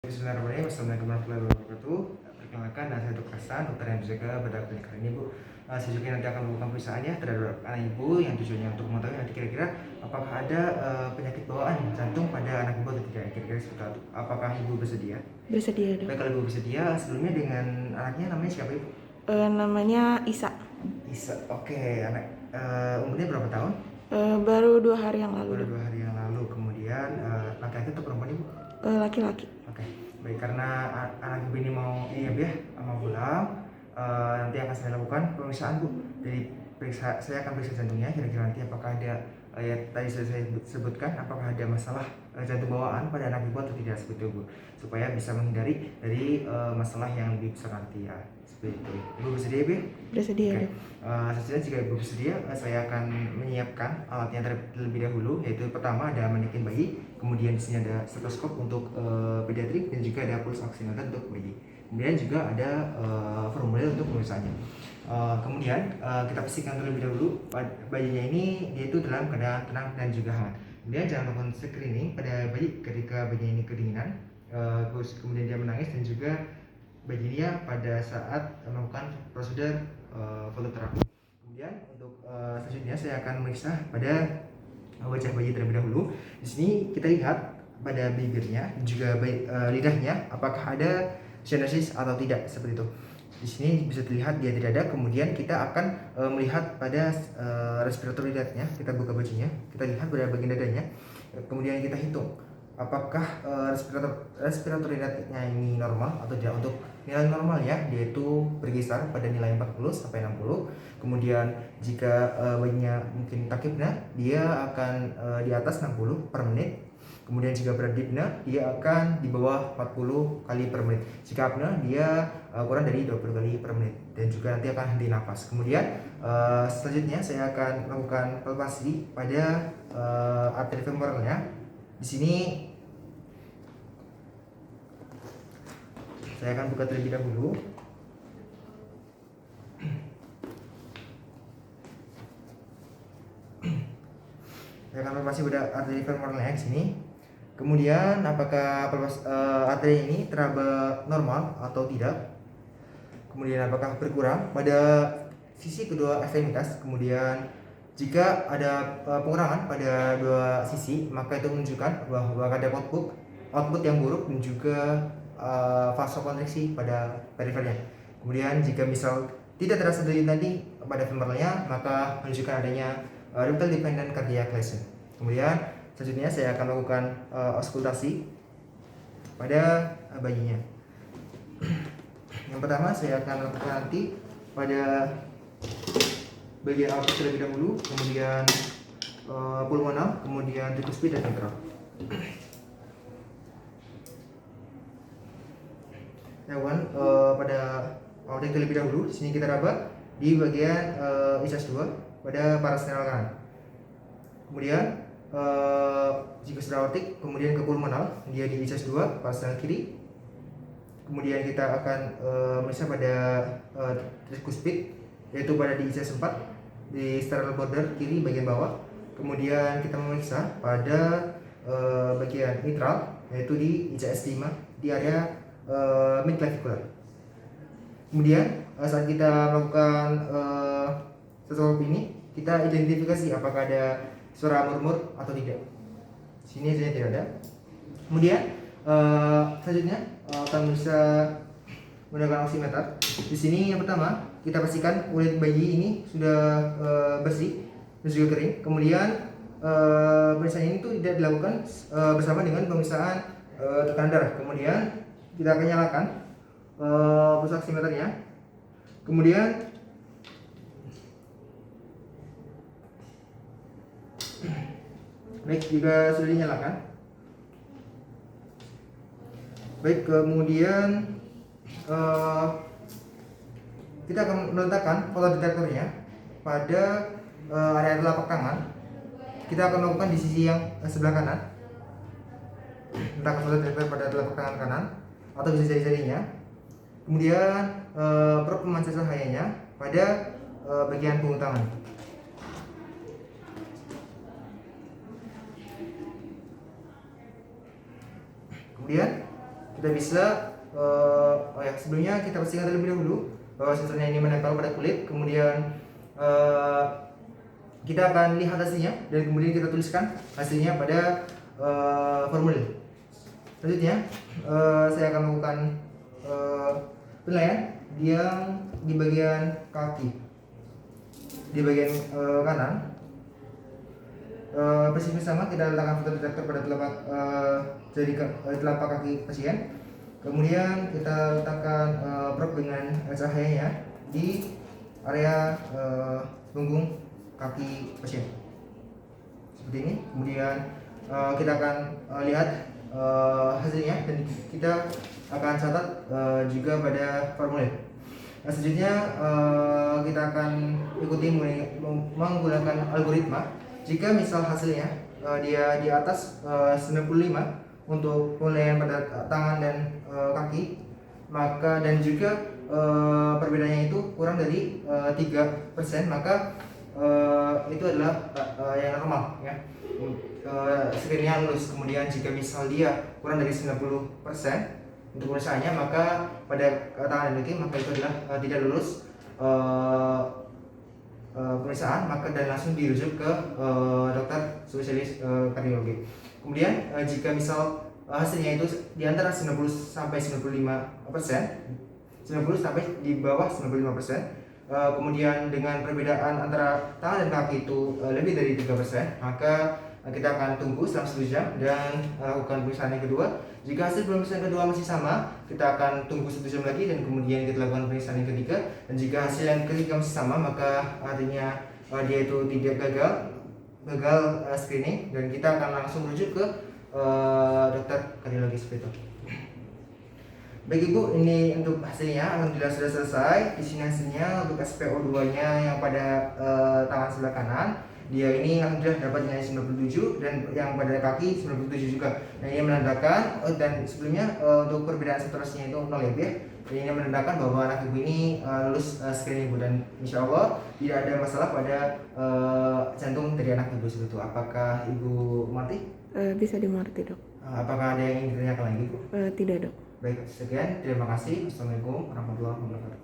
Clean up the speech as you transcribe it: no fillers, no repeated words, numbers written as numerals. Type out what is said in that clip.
Bismillahirrahmanirrahim. Assalamualaikum warahmatullahi wabarakatuh. Perkenalkan, saya Dr. Hasan, dokter yang berjaga pada klinik hari ini, Bu. Saya juga nanti akan melakukan pemeriksaan ya terhadap anak ibu yang tujuannya untuk mengetahui nanti kira-kira apakah ada penyakit bawaan jantung pada anak ibu atau tidak. Kira-kira seperti itu. Apakah ibu bersedia? Bersedia, Dok. Baik, kalau ibu bersedia, sebelumnya dengan anaknya namanya siapa, Ibu? Namanya Isa. Isa. Oke, anak umurnya berapa tahun? Baru 2 hari yang lalu, Baru Dok. 2 hari yang lalu. Kemudian laki-laki atau perempuan, Ibu? Laki-laki. Oke, baik, karena anak ibu ini mau mau pulang, nanti akan saya lakukan pemeriksaan, Bu. Jadi saya akan periksa jantungnya, kira-kira nanti apakah ada ya tadi sudah saya sebutkan apakah ada masalah jantung bawaan pada anak ibu atau tidak, seperti itu, Bu, supaya bisa menghindari dari masalah yang lebih besar nanti ya, seperti itu. Ibu bersedia, Bu? Bersedia, Oke. Dok. Selanjutnya jika ibu bersedia, saya akan menyiapkan alatnya terlebih dahulu, yaitu pertama ada manekin bayi, kemudian di sini ada stetoskop untuk pediatrik dan juga ada pulse oximeter untuk bayi. Kemudian juga ada formulir untuk pemeriksaannya. Kemudian kita pastikan terlebih dahulu bayinya ini dia itu dalam keadaan tenang dan juga hangat. Kemudian jangan melakukan screening pada bayi ketika bayinya ini kedinginan, kemudian dia menangis, dan juga bayinya pada saat melakukan prosedur fototerapi. Kemudian untuk selanjutnya saya akan memeriksa pada wajah bayi terlebih dahulu. Di sini kita lihat pada bibirnya dan juga lidahnya apakah ada sinusitis atau tidak, seperti itu. Di sini bisa dilihat dia tidak ada. Kemudian kita akan melihat pada respirator lidahnya. Kita buka bajunya, kita lihat pada bagian dadanya. Kemudian kita hitung apakah respirator lidahnya ini normal atau tidak. Untuk nilai normal ya, yaitu berkisar pada nilai 40 sampai 60. Kemudian jika bayinya mungkin takipna, dia akan di atas 60 per menit. Kemudian jika bradipna, dia akan di bawah 40 kali per menit. Jika apna, dia kurang dari 20 kali per menit. Dan juga nanti akan henti nafas. Kemudian selanjutnya saya akan melakukan palpasi pada arteri femoralnya. Di sini saya akan buka terlebih dahulu. Saya akan palpasi pada arteri femoralnya di sini. Kemudian apakah arteri ini teraba normal atau tidak. Kemudian apakah berkurang pada sisi kedua ekstremitas. Kemudian jika ada pengurangan pada dua sisi, maka itu menunjukkan bahwa ada output yang buruk dan juga vasokonstriksi pada perifernya. Kemudian jika misal tidak terasa denyut nadi pada femoralnya, maka menunjukkan adanya rhythm dependent cardiac lesion. Kemudian selanjutnya saya akan melakukan auskultasi pada bayinya. Yang pertama saya akan melakukan nanti pada bagian aorta terlebih dahulu, kemudian pulmonal, kemudian tricuspid dan mitral. Lakukan pada aorta terlebih dahulu. Di sini kita raba di bagian ischias 2 pada parasternal kanan. Kemudian jika sudah aortik, kemudian ke pulmonal, dia di ischias 2 parasternal kiri. Kemudian kita akan memeriksa pada tricuspid, yaitu pada di ischias 4 di sternal border kiri bagian bawah. Kemudian kita memeriksa pada bagian mitral, yaitu di ICS 5 di area midclavicular. Kemudian saat kita melakukan stetoskop ini, kita identifikasi apakah ada suara murmur atau tidak. Sini saja tidak ada. Kemudian selanjutnya akan bisa menggunakan oximeter. Di sini yang pertama kita pastikan kulit bayi ini sudah bersih dan juga kering. Kemudian pemeriksaan ini tuh tidak dilakukan bersama dengan pemeriksaan tekanan darah. Kemudian kita akan nyalakan pulse oximeternya. Kemudian baik, jika sudah dinyalakan, baik, kemudian kita akan meletakkan fotodetektornya pada area telapak tangan. Kita akan melakukan di sisi yang sebelah kanan. Letakkan fotodetektor pada telapak tangan kanan atau bisa jari-jarinya. Kemudian probe pemancar cahayanya pada bagian punggung tangan. Kemudian kita bisa sebelumnya kita pastikan terlebih dahulu bahwa sensornya ini menempel pada kulit, kemudian kita akan lihat hasilnya dan kemudian kita tuliskan hasilnya pada formulir. Selanjutnya saya akan melakukan penilaian yang di bagian kaki, di bagian kanan. Persis sama, kita letakkan fotodetektor pada telapak kaki pasien. Kemudian kita letakkan probe dengan cahayanya di area punggung kaki pasien seperti ini. Kemudian kita akan lihat hasilnya dan kita akan catat juga pada formulir. Selanjutnya kita akan ikuti menggunakan algoritma. Jika misal hasilnya dia di atas 95 untuk penilaian pada tangan dan kaki, maka dan juga perbedaannya itu kurang dari 3%, maka itu adalah yang normal ya. Screeningnya lulus. Kemudian jika misal dia kurang dari 90% untuk pemeriksaannya, maka pada tangan dan kaki maka itu adalah tidak lulus pemeriksaan, maka dan langsung dirujuk ke dokter spesialis kardiologi. Kemudian jika misal hasilnya itu di antara 90 sampai 95%, 90 sampai di bawah 95%, kemudian dengan perbedaan antara tangan dan kaki itu lebih dari 3%, maka kita akan tunggu selama 1 jam dan lakukan pemeriksaan yang kedua. Jika hasil pemeriksaan kedua masih sama, kita akan tunggu 1 jam lagi dan kemudian kita lakukan pemeriksaan yang ketiga. Dan jika hasil yang ketiga masih sama, maka artinya dia itu tidak gagal screening dan kita akan langsung merujuk ke dokter kardiologi seperti itu. Baik Ibu, ini untuk hasilnya alhamdulillah sudah selesai. Di sini hasilnya untuk SpO2-nya yang pada tangan sebelah kanan, dia ini alhamdulillah dapat nilai 97 dan yang pada kaki 97 juga. Nah, ini menandakan dan sebelumnya untuk perbedaan saturasinya itu 0 lebih. Dan ini menandakan bahwa anak Ibu ini lulus screening Ibu dan insya Allah tidak ada masalah pada jantung dari anak Ibu seperti itu. Apakah Ibu mengerti? Bisa dimengerti, Dok. Apakah ada yang ingin ditanyakan lagi, Bu? Tidak, Dok. Baik, sekian. Terima kasih. Assalamualaikum warahmatullahi wabarakatuh.